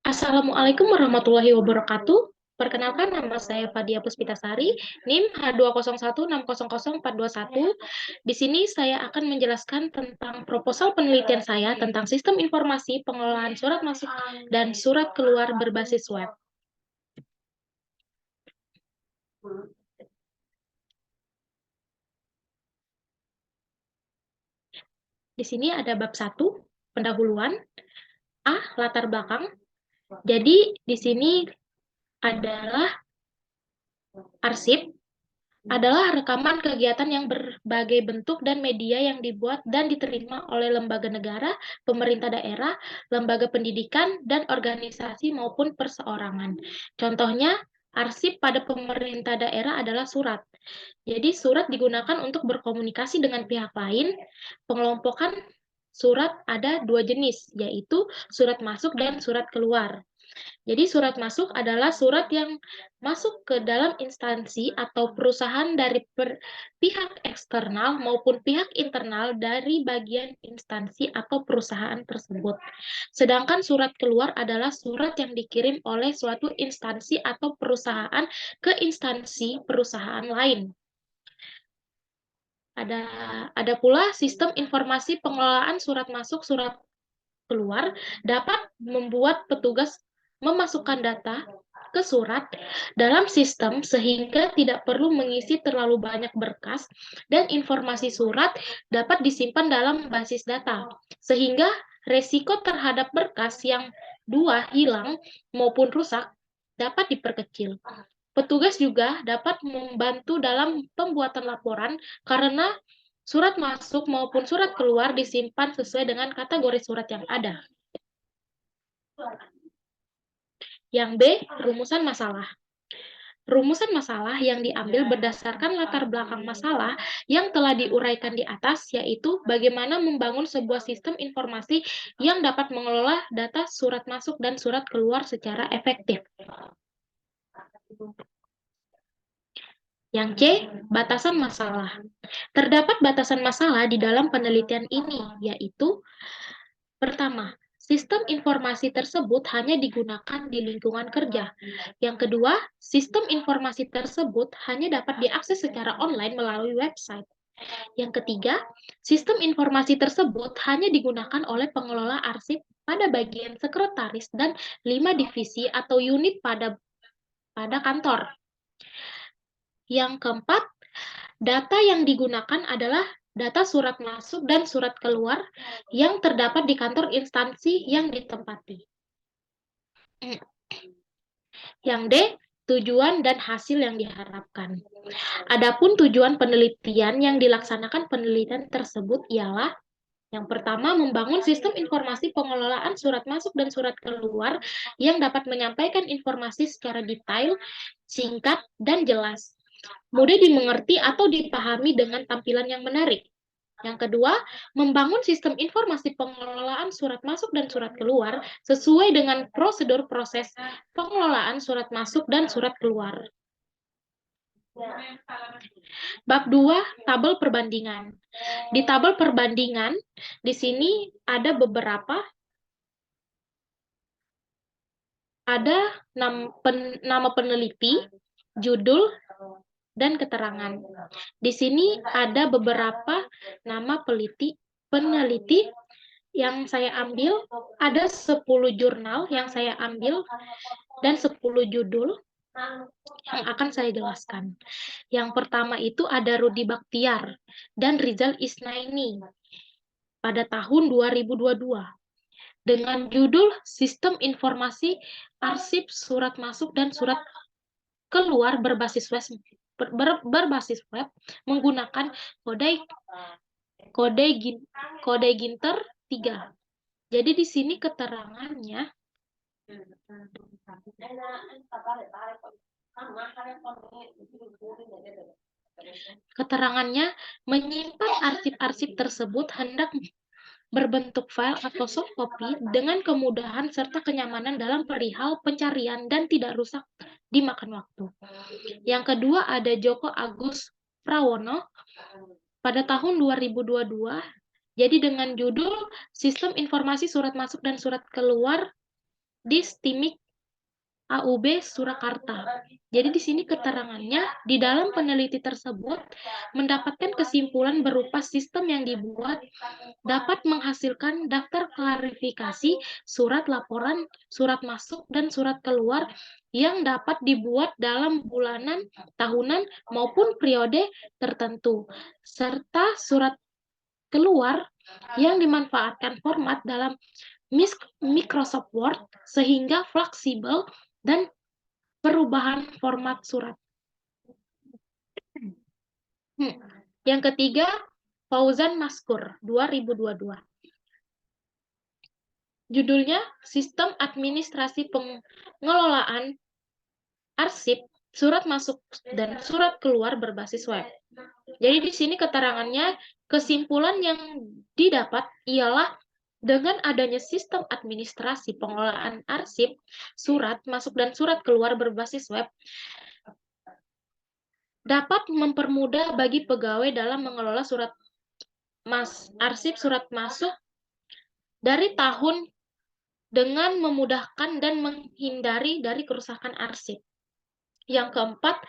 Assalamualaikum warahmatullahi wabarakatuh. Perkenalkan, nama saya Fadia Puspitasari, NIM H201600421. Di sini saya akan menjelaskan tentang proposal penelitian saya tentang sistem informasi pengelolaan surat masuk dan surat keluar berbasis web. Di sini ada bab 1, pendahuluan. A, latar belakang. Jadi di sini adalah arsip adalah rekaman kegiatan yang berbagai bentuk dan media yang dibuat dan diterima oleh lembaga negara, pemerintah daerah, lembaga pendidikan, dan organisasi maupun perseorangan. Contohnya, arsip pada pemerintah daerah adalah surat. Jadi surat digunakan untuk berkomunikasi dengan pihak lain. Pengelompokan surat ada 2 jenis, yaitu surat masuk dan surat keluar. Jadi surat masuk adalah surat yang masuk ke dalam instansi atau perusahaan dari pihak eksternal maupun pihak internal dari bagian instansi atau perusahaan tersebut. Sedangkan surat keluar adalah surat yang dikirim oleh suatu instansi atau perusahaan ke instansi perusahaan lain. Ada pula sistem informasi pengelolaan surat masuk, surat keluar dapat membuat petugas memasukkan data ke surat dalam sistem sehingga tidak perlu mengisi terlalu banyak berkas dan informasi surat dapat disimpan dalam basis data sehingga resiko terhadap berkas yang hilang maupun rusak dapat diperkecil. Petugas juga dapat membantu dalam pembuatan laporan karena surat masuk maupun surat keluar disimpan sesuai dengan kategori surat yang ada. Yang B, rumusan masalah. Rumusan masalah yang diambil berdasarkan latar belakang masalah yang telah diuraikan di atas, yaitu bagaimana membangun sebuah sistem informasi yang dapat mengelola data surat masuk dan surat keluar secara efektif. Yang C, batasan masalah. Terdapat batasan masalah di dalam penelitian ini, yaitu pertama, sistem informasi tersebut hanya digunakan di lingkungan kerja. Yang kedua, sistem informasi tersebut hanya dapat diakses secara online melalui website. Yang ketiga, sistem informasi tersebut hanya digunakan oleh pengelola arsip pada bagian sekretaris dan 5 divisi atau unit pada kantor. Yang keempat, data yang digunakan adalah data surat masuk dan surat keluar yang terdapat di kantor instansi yang ditempati. Yang D, tujuan dan hasil yang diharapkan. Adapun tujuan penelitian yang dilaksanakan penelitian tersebut ialah yang pertama, membangun sistem informasi pengelolaan surat masuk dan surat keluar yang dapat menyampaikan informasi secara detail, singkat, dan jelas, mudah dimengerti atau dipahami dengan tampilan yang menarik. Yang kedua, membangun sistem informasi pengelolaan surat masuk dan surat keluar sesuai dengan prosedur proses pengelolaan surat masuk dan surat keluar. Bab 2, tabel perbandingan. Di tabel perbandingan, di sini ada beberapa nama peneliti, judul, dan keterangan. Di sini ada beberapa nama peneliti yang saya ambil, ada 10 jurnal yang saya ambil, dan 10 judul yang akan saya jelaskan. Yang pertama itu ada Rudi Baktiar dan Rizal Isnaini pada tahun 2022 dengan judul Sistem Informasi Arsip Surat Masuk dan Surat Keluar berbasis web menggunakan kode Ginter 3. Jadi di sini keterangannya menyimpan arsip-arsip tersebut hendak berbentuk file atau soft copy dengan kemudahan serta kenyamanan dalam perihal pencarian dan tidak rusak dimakan waktu. Yang kedua ada Joko Agus Prawono pada tahun 2022. Jadi dengan judul Sistem Informasi Surat Masuk dan Surat Keluar di STIMIK AUB Surakarta. Jadi di sini keterangannya, di dalam peneliti tersebut mendapatkan kesimpulan berupa sistem yang dibuat dapat menghasilkan daftar klarifikasi, surat laporan, surat masuk, dan surat keluar yang dapat dibuat dalam bulanan, tahunan, maupun periode tertentu, serta surat keluar yang dimanfaatkan format dalam Microsoft Word sehingga fleksibel dan perubahan format surat. Yang ketiga, Fauzan Maskur 2022. Judulnya Sistem Administrasi Pengelolaan Arsip, Surat Masuk dan Surat Keluar Berbasis Web. Jadi di sini keterangannya, kesimpulan yang didapat ialah dengan adanya sistem administrasi pengelolaan arsip, surat masuk dan surat keluar berbasis web, dapat mempermudah bagi pegawai dalam mengelola arsip surat masuk dari tahun dengan memudahkan dan menghindari dari kerusakan arsip. Yang keempat,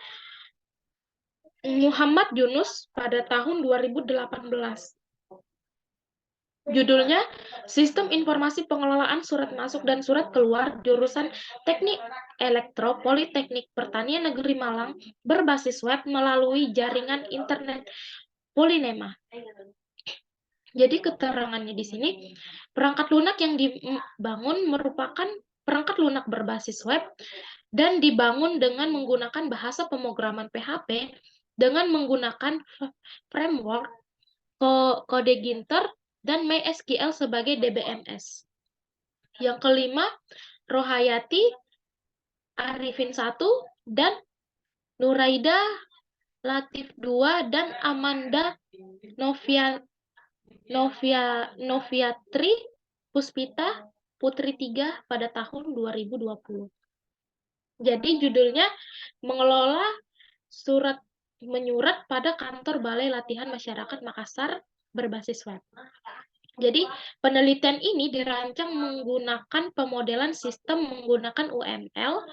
Muhammad Yunus pada tahun 2018. Judulnya, Sistem Informasi Pengelolaan Surat Masuk dan Surat Keluar jurusan Teknik Elektro Politeknik Pertanian Negeri Malang berbasis web melalui jaringan internet Polinema. Jadi keterangannya di sini, perangkat lunak yang dibangun merupakan perangkat lunak berbasis web dan dibangun dengan menggunakan bahasa pemrograman PHP dengan menggunakan framework kode Ginter dan MySQL sebagai DBMS. Yang kelima, Rohayati Arifin 1 dan Nuraida Latif 2 dan Amanda Noviatri Puspita Putri 3 pada tahun 2020. Jadi judulnya mengelola surat menyurat pada kantor Balai Latihan Masyarakat Makassar berbasis web. Jadi penelitian ini dirancang menggunakan pemodelan sistem menggunakan UML,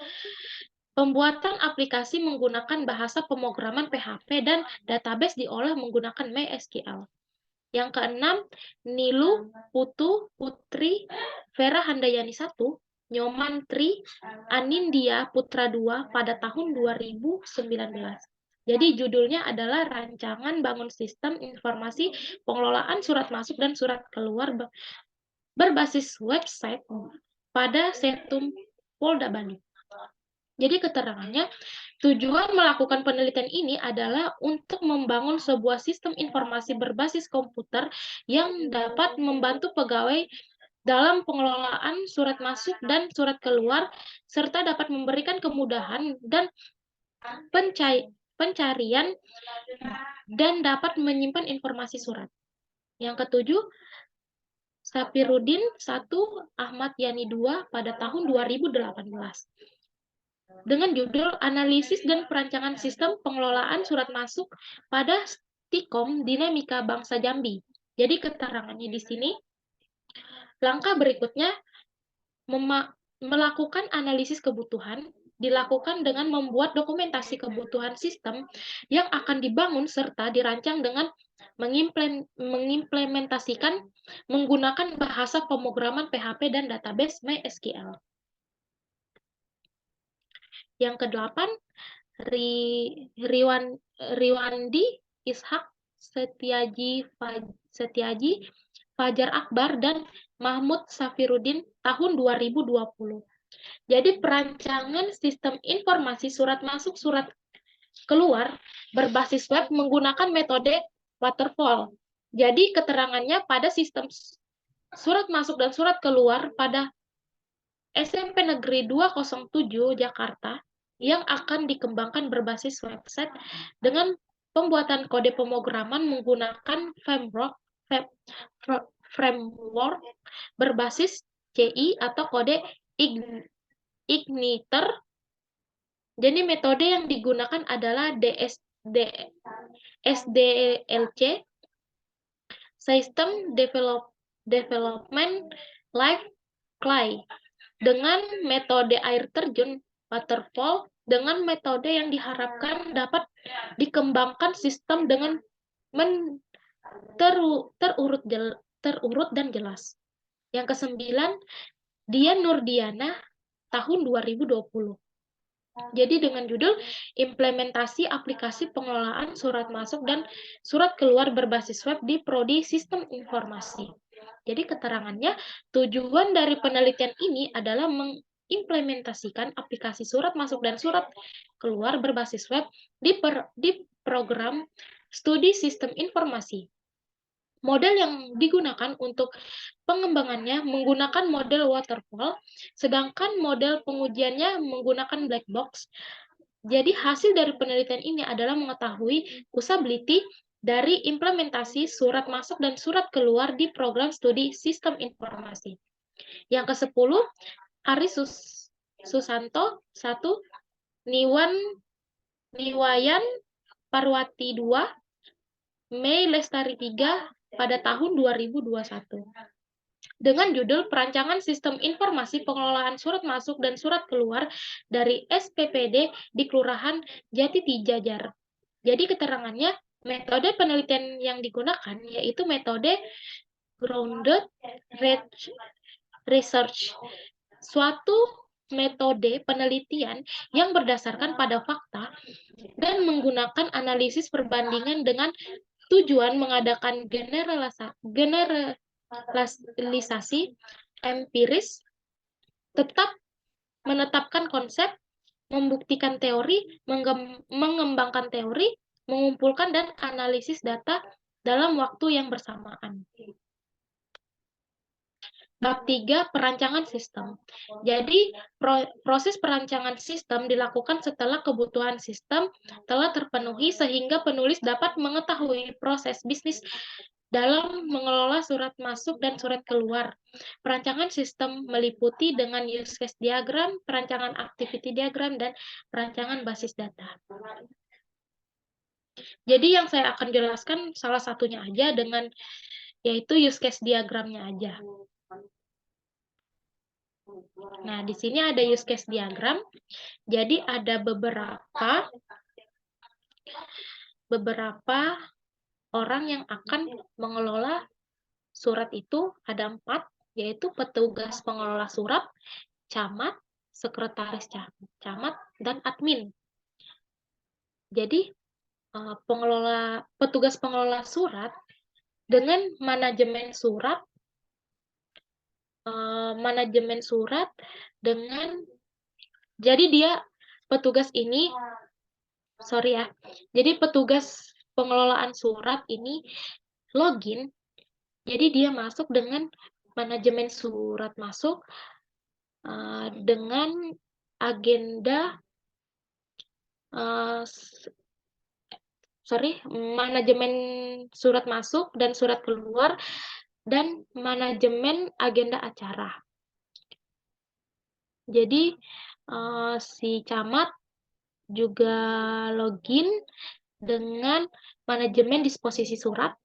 pembuatan aplikasi menggunakan bahasa pemrograman PHP dan database diolah menggunakan MySQL. Yang keenam, Nilu Putu Putri Vera Handayani 1, Nyoman Tri Anindya Putra 2 pada tahun 2019. Jadi judulnya adalah Rancangan Bangun Sistem Informasi Pengelolaan Surat Masuk dan Surat Keluar berbasis website pada Setum Polda Bali. Jadi keterangannya, tujuan melakukan penelitian ini adalah untuk membangun sebuah sistem informasi berbasis komputer yang dapat membantu pegawai dalam pengelolaan surat masuk dan surat keluar, serta dapat memberikan kemudahan dan pencarian dan dapat menyimpan informasi surat. Yang ketujuh, Sapirudin 1, Ahmad Yani 2 pada tahun 2018. Dengan judul Analisis dan Perancangan Sistem Pengelolaan Surat Masuk pada Stikom Dinamika Bangsa Jambi. Jadi keterangannya di sini, langkah berikutnya melakukan analisis kebutuhan, dilakukan dengan membuat dokumentasi kebutuhan sistem yang akan dibangun serta dirancang dengan mengimplementasikan menggunakan bahasa pemrograman PHP dan database MySQL. Yang kedelapan, Riwandi Ishak Setiaji Fajar Akbar dan Mahmud Safiruddin tahun 2020. Jadi perancangan sistem informasi surat masuk surat keluar berbasis web menggunakan metode waterfall. Jadi keterangannya pada sistem surat masuk dan surat keluar pada SMP Negeri 207 Jakarta yang akan dikembangkan berbasis website dengan pembuatan kode pemrograman menggunakan framework berbasis CI atau kode Igniter. Jadi metode yang digunakan adalah SDLC, System Development Life CLI. dengan metode air terjun waterfall, dengan metode yang diharapkan dapat dikembangkan sistem dengan terurut dan jelas. Yang kesembilan, Dian Nurdiana tahun 2020. Jadi dengan judul Implementasi Aplikasi Pengelolaan Surat Masuk dan Surat Keluar Berbasis Web di Prodi Sistem Informasi. Jadi keterangannya, tujuan dari penelitian ini adalah mengimplementasikan aplikasi surat masuk dan surat keluar berbasis web di program studi sistem informasi. Model yang digunakan untuk pengembangannya menggunakan model waterfall, sedangkan model pengujiannya menggunakan black box. Jadi hasil dari penelitian ini adalah mengetahui usability dari implementasi surat masuk dan surat keluar di program studi sistem informasi. Yang ke-10, Ari Susanto 1, Niwayan Parwati 2, Mei Lestari 3 pada tahun 2021. Dengan judul Perancangan Sistem Informasi Pengelolaan Surat Masuk dan Surat Keluar dari SPPD di Kelurahan Jati Jajar. Jadi keterangannya, metode penelitian yang digunakan yaitu metode grounded research, suatu metode penelitian yang berdasarkan pada fakta dan menggunakan analisis perbandingan dengan tujuan mengadakan generalisasi empiris, tetap menetapkan konsep, membuktikan teori, mengembangkan teori, mengumpulkan dan analisis data dalam waktu yang bersamaan. Bab 3, perancangan sistem. Jadi, proses perancangan sistem dilakukan setelah kebutuhan sistem telah terpenuhi sehingga penulis dapat mengetahui proses bisnis dalam mengelola surat masuk dan surat keluar. Perancangan sistem meliputi dengan use case diagram, perancangan activity diagram, dan perancangan basis data. Jadi yang saya akan jelaskan salah satunya aja dengan yaitu use case diagramnya aja. Nah, di sini ada use case diagram. Jadi ada beberapa orang yang akan mengelola surat itu, ada 4, yaitu petugas pengelola surat, camat, sekretaris camat, dan admin. Jadi petugas pengelola surat dengan manajemen surat dengan, jadi dia petugas ini, jadi petugas pengelolaan surat ini login, jadi dia masuk dengan manajemen surat masuk dengan agenda manajemen surat masuk dan surat keluar dan manajemen agenda acara. Jadi si camat juga login dengan manajemen disposisi surat,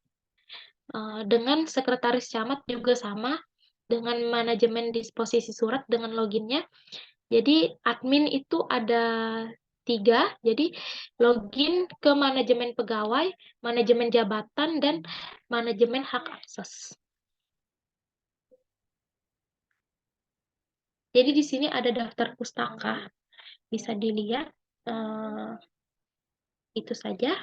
dengan sekretaris camat juga sama dengan manajemen disposisi surat dengan loginnya. Jadi admin itu ada 3, jadi login ke manajemen pegawai, manajemen jabatan, dan manajemen hak akses. Jadi di sini ada daftar pustaka, bisa dilihat. Itu saja.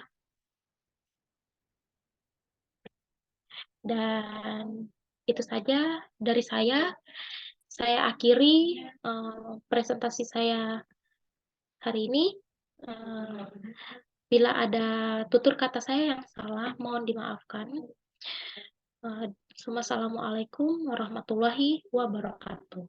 Dan itu saja dari saya. Saya akhiri presentasi saya hari ini. Bila ada tutur kata saya yang salah, mohon dimaafkan. Assalamualaikum warahmatullahi wabarakatuh.